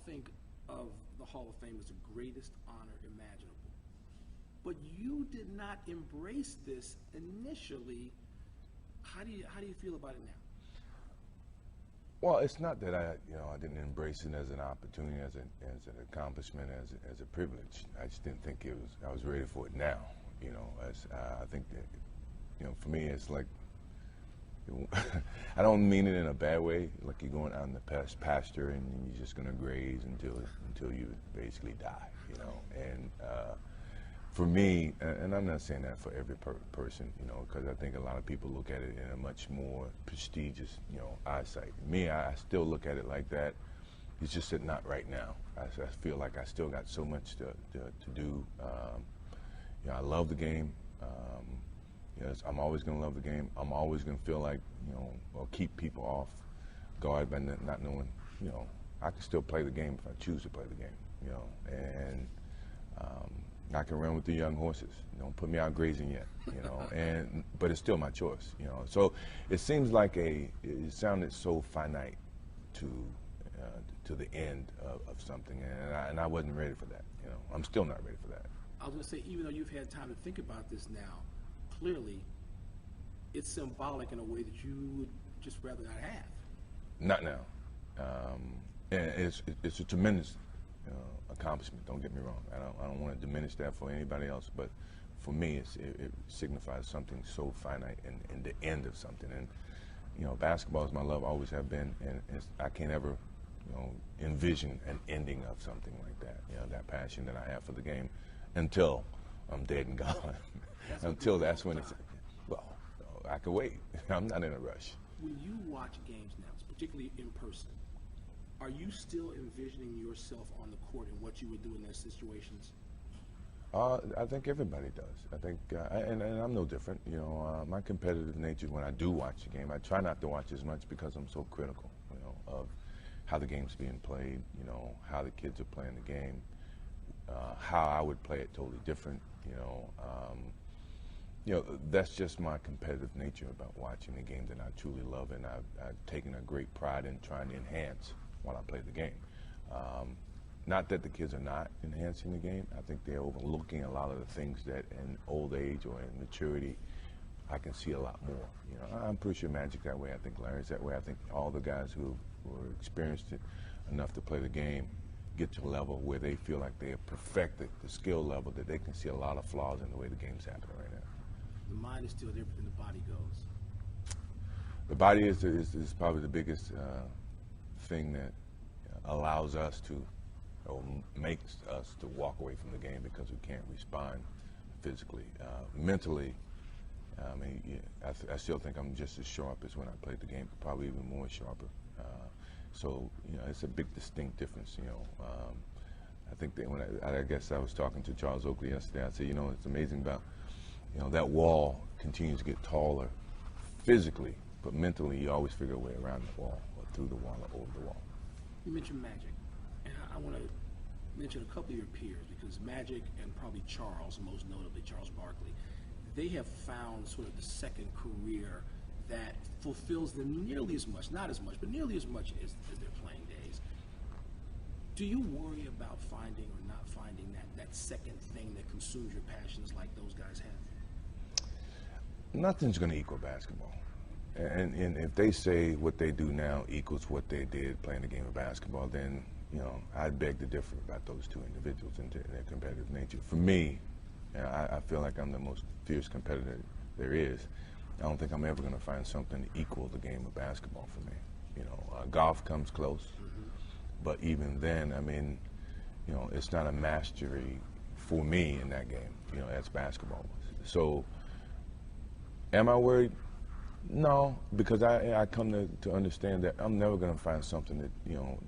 think of the Hall of Fame as the greatest honor imaginable. But you did not embrace this initially. How do you feel about it now? Well, it's not that I didn't embrace it as an opportunity, as an accomplishment, as a privilege. I just didn't think I was ready for it now. I think that, for me, it's like, I don't mean it in a bad way, like you're going out in the pasture and you're just going to graze until you basically die, And for me, and I'm not saying that for every person, because I think a lot of people look at it in a much more prestigious, eyesight. Me, I still look at it like that. It's just that not right now. I feel like I still got so much to do. I love the game. Yes, I'm always going to love the game. I'm always going to feel like, or keep people off guard by not knowing, I can still play the game if I choose to play the game, and I can run with the young horses. Don't put me out grazing yet, but it's still my choice, So it seems like it sounded so finite to the end of something, and I wasn't ready for that, I'm still not ready for that. I was going to say, even though you've had time to think about this now, clearly it's symbolic in a way that you would just rather not have. Not now. And it's a tremendous accomplishment, don't get me wrong. I don't want to diminish that for anybody else, but for me it signifies something so finite and the end of something. And basketball is my love, always have been, and I can't ever envision an ending of something like that. That passion that I have for the game until I'm dead and gone. Until that's when it's, well, I can wait. I'm not in a rush. When you watch games now, particularly in person, are you still envisioning yourself on the court and what you would do in those situations? I think everybody does. I think, and I'm no different. My competitive nature, when I do watch the game, I try not to watch as much because I'm so critical, of how the game's being played, how the kids are playing the game, how I would play it totally different, that's just my competitive nature about watching the game that I truly love, and I've taken a great pride in trying to enhance while I play the game. Not that the kids are not enhancing the game. I think they're overlooking a lot of the things that in old age or in maturity I can see a lot more. I'm pretty sure Magic that way. I think Larry's that way. I think all the guys who are experienced enough to play the game get to a level where they feel like they have perfected the skill level that they can see a lot of flaws in the way the game's happening right now. The mind is still different than the body goes. The body is probably the biggest thing that allows us to, or makes us to walk away from the game because we can't respond physically. Mentally, I still think I'm just as sharp as when I played the game, probably even more sharper. So it's a big distinct difference. I think that I guess I was talking to Charles Oakley yesterday. I said, it's amazing about that wall continues to get taller physically, but mentally you always figure a way around the wall or through the wall or over the wall. You mentioned Magic, and I want to mention a couple of your peers, because Magic and probably Charles, most notably Charles Barkley, they have found sort of the second career that fulfills them nearly as much, not as much, but nearly as much as their playing days. Do you worry about finding or not finding that second thing that consumes your passions like those guys have? Nothing's going to equal basketball. And if they say what they do now equals what they did playing the game of basketball, then, I'd beg to differ about those two individuals and their competitive nature. For me, I feel like I'm the most fierce competitor there is. I don't think I'm ever going to find something to equal the game of basketball for me. Golf comes close, but even then, it's not a mastery for me in that game, as basketball was. So, am I worried? No, because I come to understand that I'm never going to find something that,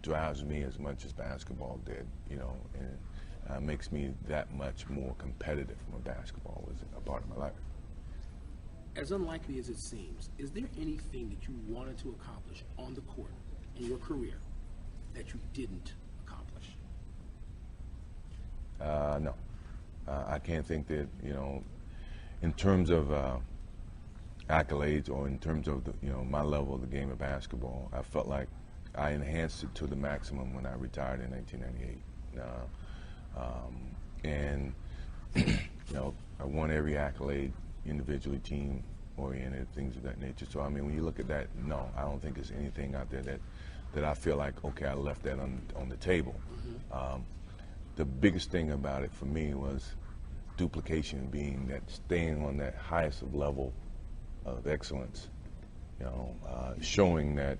drives me as much as basketball did, and makes me that much more competitive when basketball was a part of my life. As unlikely as it seems, is there anything that you wanted to accomplish on the court in your career that you didn't accomplish? No. I can't think that, in terms of accolades or in terms of my level of the game of basketball, I felt like I enhanced it to the maximum when I retired in 1998. And you know, I won every accolade, individually, team oriented, things of that nature. So I mean, when you look at that, no, I don't think there's anything out there that I feel like, okay, I left that on the table. The biggest thing about it for me was duplication, being that staying on that highest level of excellence, you know, showing that,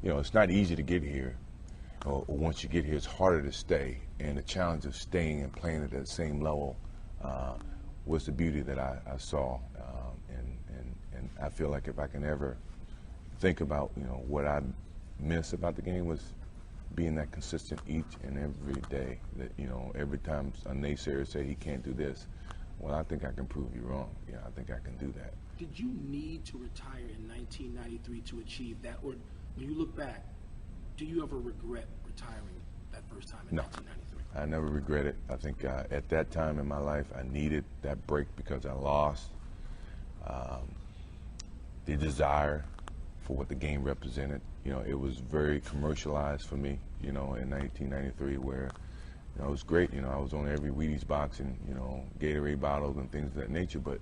you know, it's not easy to get here, or once you get here, it's harder to stay. And the challenge of staying and playing at that same level was the beauty that I saw. And I feel like if I can ever think about, you know, what I miss about the game was being that consistent each and every day. That, you know, every time a naysayer say he can't do this, well, I think I can prove you wrong. Yeah, I think I can do that. Did you need to retire in 1993 to achieve that? Or when you look back, do you ever regret retiring that first time in 1993? I never regret it. I think at that time in my life, I needed that break because I lost the desire for what the game represented. You know, it was very commercialized for me, you know, in 1993, where, you know, it was great. You know, I was on every Wheaties box and, you know, Gatorade bottles and things of that nature, but,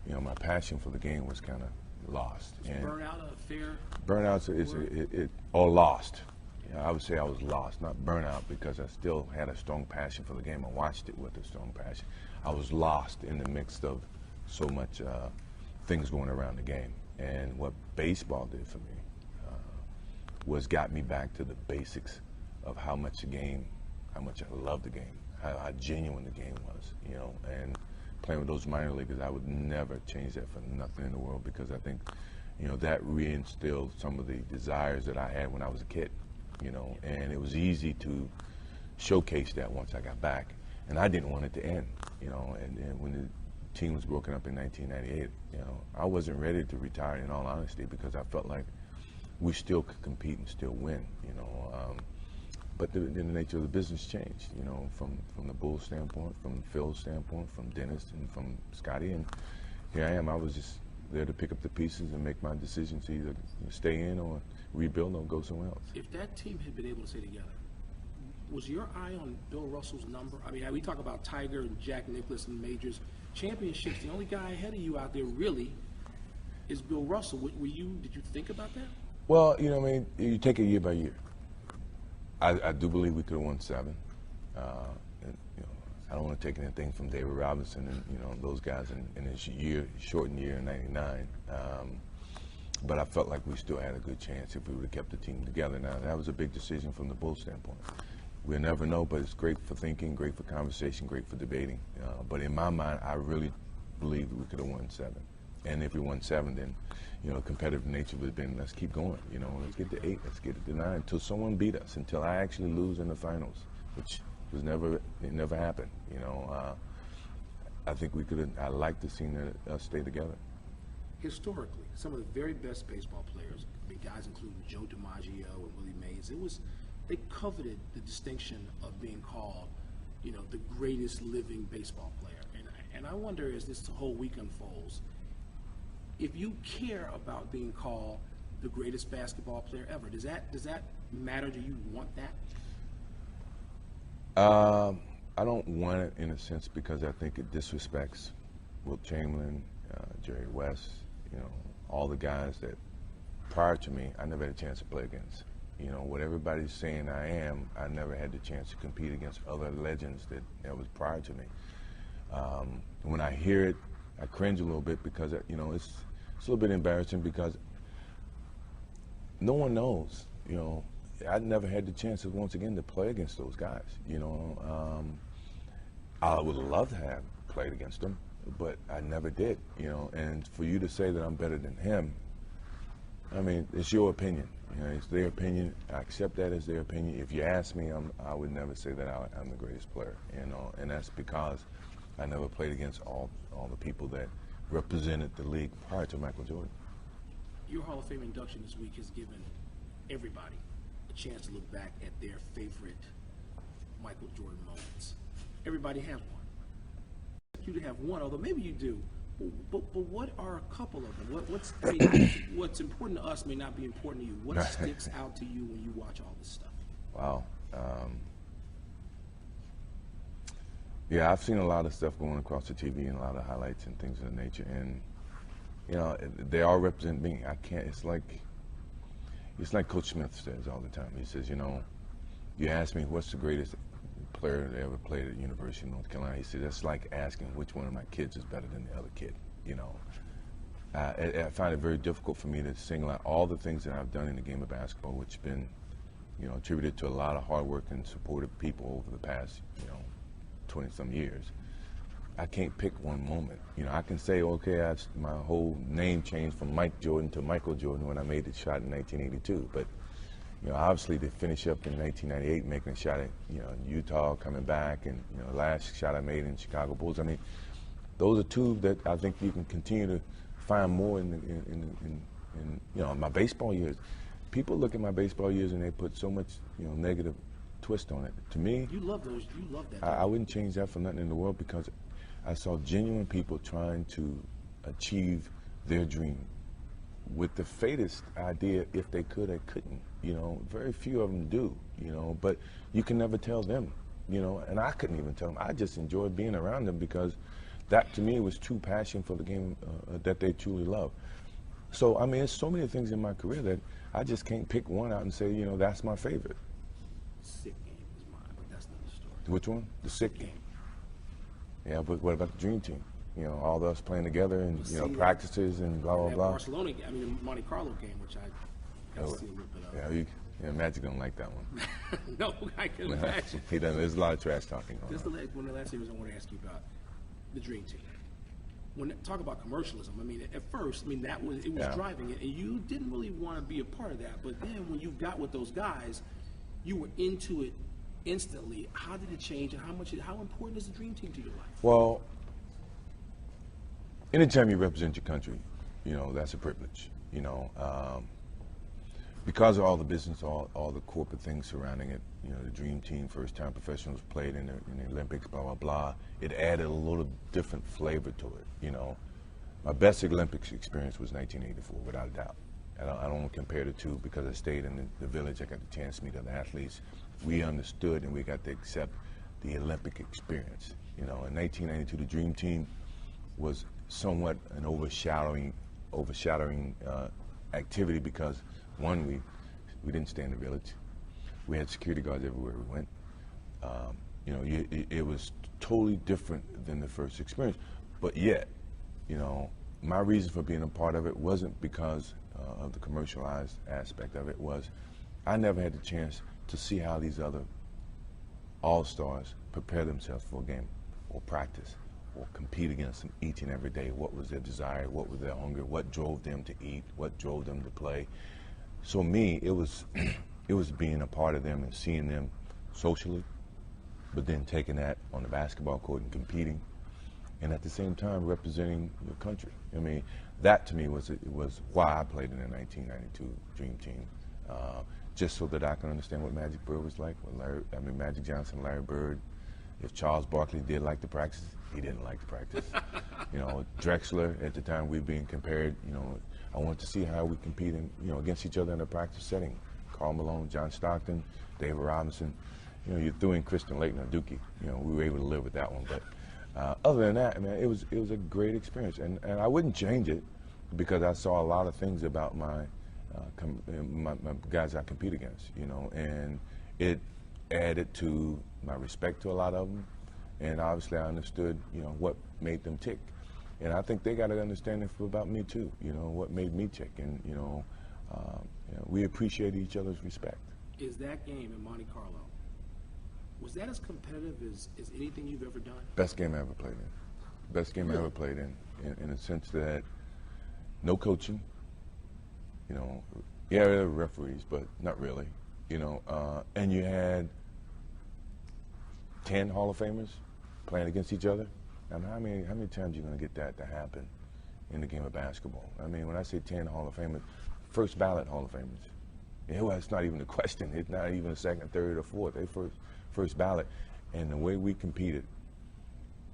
you know, my passion for the game was kind of lost. And burnout a fair? Burnout is or lost. You know, I would say I was lost, not burnout, because I still had a strong passion for the game. I watched it with a strong passion. I was lost in the midst of so much things going around the game. And what baseball did for me was got me back to the basics of how much I loved the game, how genuine the game was, you know. And playing with those minor leaguers, I would never change that for nothing in the world, because I think, you know, that reinstilled some of the desires that I had when I was a kid, you know. And it was easy to showcase that once I got back, and I didn't want it to end, you know. And when the team was broken up in 1998, you know, I wasn't ready to retire, in all honesty, because I felt like we still could compete and still win, you know. But the nature of the business changed, you know, from the Bulls standpoint, from Phil's standpoint, from Dennis, and from Scotty. And here I am. I was just there to pick up the pieces and make my decision to either stay in or rebuild or go somewhere else. If that team had been able to stay together, was your eye on Bill Russell's number? I mean, we talk about Tiger and Jack Nicklaus and majors championships. The only guy ahead of you out there really is Bill Russell. Did you think about that? Well, you know, I mean, you take it year by year. I do believe we could have won 7. And, you know, I don't want to take anything from David Robinson and, you know, those guys in his shortened year in '99. But I felt like we still had a good chance if we would have kept the team together. Now, that was a big decision from the Bulls standpoint. We'll never know, but it's great for thinking, great for conversation, great for debating. But in my mind, I really believe we could have won 7. And if we won 7, then, you know, competitive nature would have been, let's keep going. You know, let's get to 8, let's get to 9, until someone beat us, until I actually lose in the finals, which was it never happened. You know, I think we could have. I like to see us stay together. Historically, some of the very best baseball players, I mean, guys including Joe DiMaggio and Willie Mays, they coveted the distinction of being called, you know, the greatest living baseball player. And I wonder, as this whole week unfolds, if you care about being called the greatest basketball player ever, does that matter? Do you want that? I don't want it in a sense, because I think it disrespects Wilt Chamberlain, Jerry West, you know, all the guys that prior to me I never had a chance to play against. You know, what everybody's saying I am, I never had the chance to compete against other legends that was prior to me. When I hear it, I cringe a little bit, because, you know, it's a little bit embarrassing, because no one knows, you know. I never had the chance, once again, to play against those guys, you know. I would love to have played against them, but I never did, you know. And for you to say that I'm better than him, I mean, it's your opinion. You know, it's their opinion. I accept that as their opinion. If you ask me, I would never say that I'm the greatest player, you know. And that's because I never played against all the people that represented the league prior to Michael Jordan. Your Hall of Fame induction this week has given everybody a chance to look back at their favorite Michael Jordan moments. Everybody has one. You to have one, although maybe you do. But what are a couple of them? What's I mean, what's important to us may not be important to you. What sticks out to you when you watch all this stuff? Wow. Yeah, I've seen a lot of stuff going across the TV and a lot of highlights and things of that nature, and you know, they all represent me. I can't. It's like Coach Smith says all the time. He says, you know, you ask me what's the greatest player that ever played at University of North Carolina. He said that's like asking which one of my kids is better than the other kid. You know, I find it very difficult for me to single out all the things that I've done in the game of basketball, which has been, you know, attributed to a lot of hard work and supportive people over the past, you know, 20-some years. I can't pick one moment. You know, I can say, okay, my whole name changed from Mike Jordan to Michael Jordan when I made the shot in 1982. But, you know, obviously to finish up in 1998, making a shot at, you know, Utah, coming back, and, you know, last shot I made in Chicago Bulls. I mean, those are two that I think you can continue to find more in you know, my baseball years. People look at my baseball years and they put so much, you know, negative twist on it. To me, You love those. You love that. I wouldn't change that for nothing in the world, because I saw genuine people trying to achieve their dream with the faintest idea if they could or couldn't. You know, very few of them do, you know, but you can never tell them, you know, and I couldn't even tell them. I just enjoyed being around them, because that to me was true passion for the game that they truly love. So, I mean, there's so many things in my career that I just can't pick one out and say, you know, that's my favorite. Sick game is mine, but that's another story. Which one? The sick game. Yeah, but what about the dream team? You know, all of us playing together and, you know, practices and blah, blah, That blah. Barcelona, I mean, the Monte Carlo game, which I got to see a little bit of. Yeah, Magic don't like that one. No, I can imagine. He doesn't. There's a lot of trash talking going This on. one of the last things I want to ask you about the Dream Team. When talk about commercialism, I mean, at first, I mean, it was Yeah. driving it, and you didn't really want to be a part of that. But then when you got with those guys, you were into it instantly. How did it change, and how important is the Dream Team to your life? Well, anytime you represent your country, you know, that's a privilege, you know. Because of all the business, all the corporate things surrounding it, you know, the Dream Team, first-time professionals played in the Olympics, blah, blah, blah, it added a little different flavor to it, you know. My best Olympics experience was 1984, without a doubt. I don't want to compare the two, because I stayed in the village. I got the chance to meet other athletes. We understood and we got to accept the Olympic experience. You know, in 1992, the Dream Team was somewhat an overshadowing activity, because one, we didn't stay in the village. We had security guards everywhere we went. You know, it was totally different than the first experience. But yet, you know, my reason for being a part of it wasn't because of the commercialized aspect of it. Was I never had the chance to see how these other all-stars prepare themselves for a game or practice or compete against them each and every day. What was their desire? What was their hunger? What drove them to eat? What drove them to play? So me, it was being a part of them and seeing them socially, but then taking that on the basketball court and competing, and at the same time representing your country. I mean, that to me was why I played in the 1992 Dream Team, just so that I can understand what Magic Bird was like. Magic Johnson, Larry Bird. If Charles Barkley did like to practice, he didn't like to practice. You know, Drexler, at the time we were being compared, you know, I wanted to see how we compete against each other in a practice setting. Karl Malone, John Stockton, David Robinson. You know, you threw in Christian Laettner, Dookie. You know, we were able to live with that one. But other than that, I mean, it was a great experience, and I wouldn't change it, because I saw a lot of things about my guys I compete against. You know, and it added to my respect to a lot of them, and obviously I understood, you know, what made them tick. And I think they got an understanding about me too, you know, what made me tick. And, you know, we appreciate each other's respect. Is that game in Monte Carlo, was that as competitive as anything you've ever done? Best game I ever played in. Best game I ever played in the sense that no coaching, you know, yeah, there were referees, but not really, you know, and you had 10 Hall of Famers playing against each other. I mean, how many times are you going to get that to happen in the game of basketball? I mean, when I say 10 Hall of Famers, first ballot Hall of Famers. It's not even a question. It's not even a second, third, or fourth. They first ballot. And the way we competed,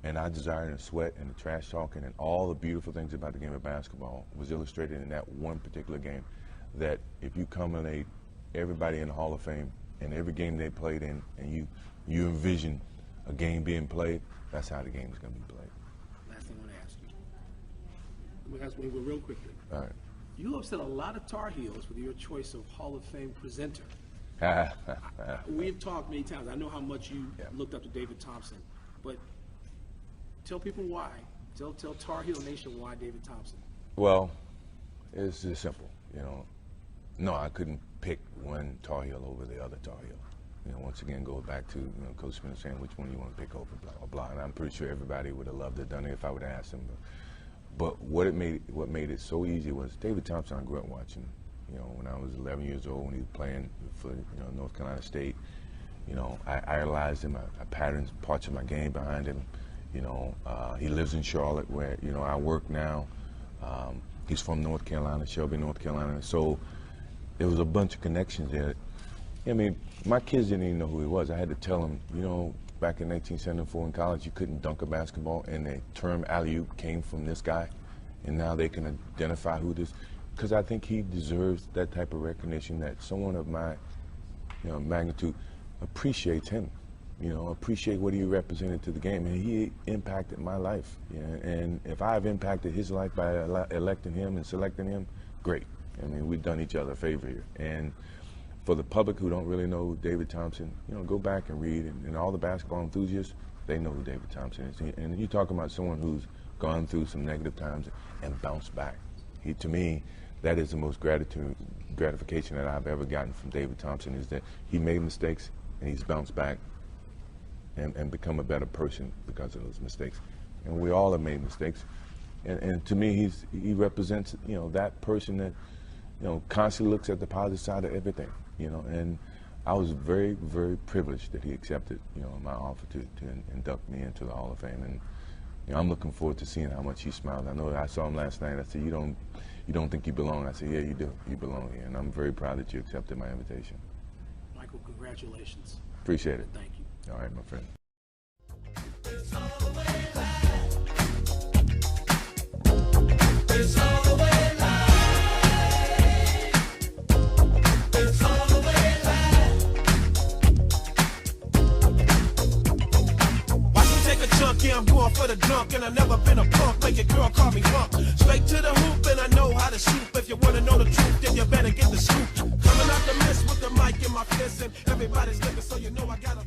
And our desire and the sweat and the trash talking and all the beautiful things about the game of basketball was illustrated in that one particular game. That if you culminate everybody in the Hall of Fame and every game they played in, and you envision a game being played, that's how the game is going to be played. Last thing I want to ask you. I'm going to ask you real quickly. All right. You upset a lot of Tar Heels with your choice of Hall of Fame presenter. We've talked many times. I know how much you looked up to David Thompson, but tell people why. Tell Tar Heel Nation why David Thompson. Well, it's just simple. No, I couldn't pick one Tar Heel over the other Tar Heel. Once again, go back to Coach Smith saying which one you want to pick over, blah blah blah. And I'm pretty sure everybody would have loved to have done it if I would have asked them. But what made it so easy was David Thompson. I grew up watching. When I was 11 years old, when he was playing for North Carolina State, I idolized him. I patterned parts of my game behind him. He lives in Charlotte, where I work now. He's from North Carolina, Shelby, North Carolina. So there was a bunch of connections there. I mean, my kids didn't even know who he was. I had to tell them, back in 1974 in college, you couldn't dunk a basketball, and the term alley-oop came from this guy, and now they can identify who this. Because I think he deserves that type of recognition, that someone of my magnitude appreciates him, appreciate what he represented to the game. And he impacted my life. And if I've impacted his life by electing him and selecting him, great. I mean, we've done each other a favor here. And for the public who don't really know David Thompson, go back and read. And all the basketball enthusiasts, they know who David Thompson is. And you talk about someone who's gone through some negative times and bounced back. To me, that is the most gratification that I've ever gotten from David Thompson, is that he made mistakes and he's bounced back and become a better person because of those mistakes. And we all have made mistakes. And to me, he represents, that person that, constantly looks at the positive side of everything, and I was very, very privileged that he accepted, my offer to induct me into the Hall of Fame. And I'm looking forward to seeing how much he smiled. I know I saw him last night. I said, you don't think you belong? I said, yeah, you do. You belong here. And I'm very proud that you accepted my invitation. Michael, congratulations. Appreciate it. Thank you. All right, my friend. It's all the way live. It's all the way live. It's all the way live. Watch me take a chunk, yeah, I'm going for the dunk. And I've never been a punk, make a girl call me punk. Straight to the hoop, and I know how to shoot. If you want to know the truth, then you better get the scoop. Coming out the mist with the mic in my fist, and everybody's looking, so you know I got a